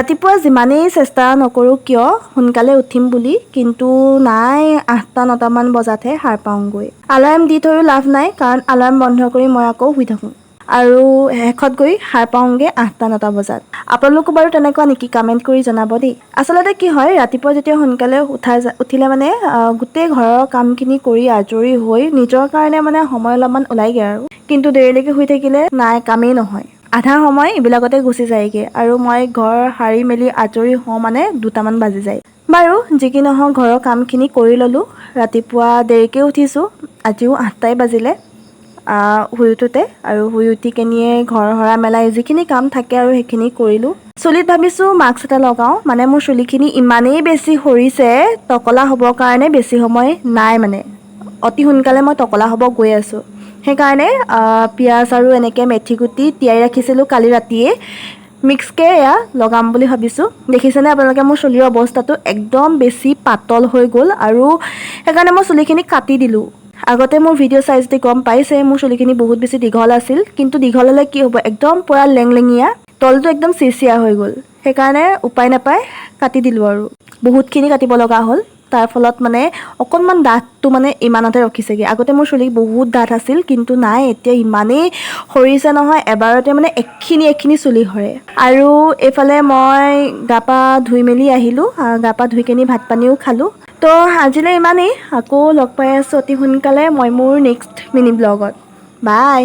ৰাতিপুৱা যিমানেই চেষ্টা নকৰোঁ কিয় সোনকালে উঠিম বুলি, কিন্তু নাই 8-9মান বজাতহে সাৰ পাওঁগৈ। এলাৰ্ম দি থৈও লাভ নাই, কাৰণ এলাৰ্ম বন্ধ কৰি মই আকৌ শুই থাকোঁ আৰু শেষত গৈ সাৰ পাওঁগৈ 8-9 বজাত। আপোনালোকো বাৰু তেনেকুৱা নেকি? কমেণ্ট কৰি জনাব দেই। আচলতে কি হয়, ৰাতিপুৱা যেতিয়া সোনকালে উঠিলে মানে গোটেই ঘৰৰ কামখিনি কৰি আজৰি হৈ নিজৰ কাৰণে মানে সময় অলপমান ওলাইগৈ আৰু। কিন্তু দেৰিলৈকে শুই থাকিলে নাই, কামেই নহয়। আধা সময় এইবিলাকতে গুচি যায়গৈ আৰু মই ঘৰ সাৰি মেলি আজৰি হওঁ মানে 2টামান বাজি যায়। বাৰু যি কি নহওক, ঘৰৰ কামখিনি কৰি ল'লোঁ। ৰাতিপুৱা দেৰিকৈ উঠিছোঁ, আজিও 8টাই বাজিলে শুই উঠোঁতে, আৰু শুই উঠি কেনিয়ে ঘৰ সৰা মেলাই যিখিনি কাম থাকে আৰু সেইখিনি কৰিলোঁ। চুলিত ভাবিছোঁ মাস্ক এটা লগাওঁ, মানে মোৰ চুলিখিনি ইমানেই বেছি সৰিছে, টকলা হ'বৰ কাৰণে বেছি সময় নাই, মানে অতি সোনকালে মই টকলা হ'ব গৈ আছোঁ। সেইকাৰণে পিঁয়াজ আৰু এনেকৈ মেথি গুটি তিয়াই ৰাখিছিলোঁ কালি ৰাতিয়ে, মিক্সকৈ এয়া লগাম বুলি ভাবিছোঁ। দেখিছেনে আপোনালোকে, মোৰ চুলিৰ অৱস্থাটো একদম বেছি পাতল হৈ গ'ল, আৰু সেইকাৰণে মই চুলিখিনি কাটি দিলোঁ। আগতে মোৰ ভিডিঅ' চাই যদি গম পাইছে, মোৰ চুলিখিনি বহুত বেছি দীঘল আছিল, কিন্তু দীঘল হ'লে কি হ'ব, একদম পূৰা লেংলেঙীয়া, তলটো একদম চিৰচিৰা হৈ গ'ল। সেইকাৰণে উপায় নাপায় কাটি দিলোঁ, আৰু বহুতখিনি কাটিব লগা হ'ল। তাৰ ফলত মানে অকণমান ডাঠটো মানে ইমানতে ৰখিছেগৈ। আগতে মোৰ চুলি বহুত ডাঠ আছিল, কিন্তু নাই, এতিয়া ইমানেই সৰিছে নহয়, এবাৰতে মানে এখিনি চুলি সৰে। আৰু এইফালে মই গা পা ধুই মেলি আহিলোঁ, গা পা ধুই কেনি ভাত পানীও খালোঁ। তো আজিলৈ ইমানেই, আকৌ লগ পাই আছোঁ অতি সোনকালে মই মোৰ নেক্সট মিনি ব্লগত। বাই।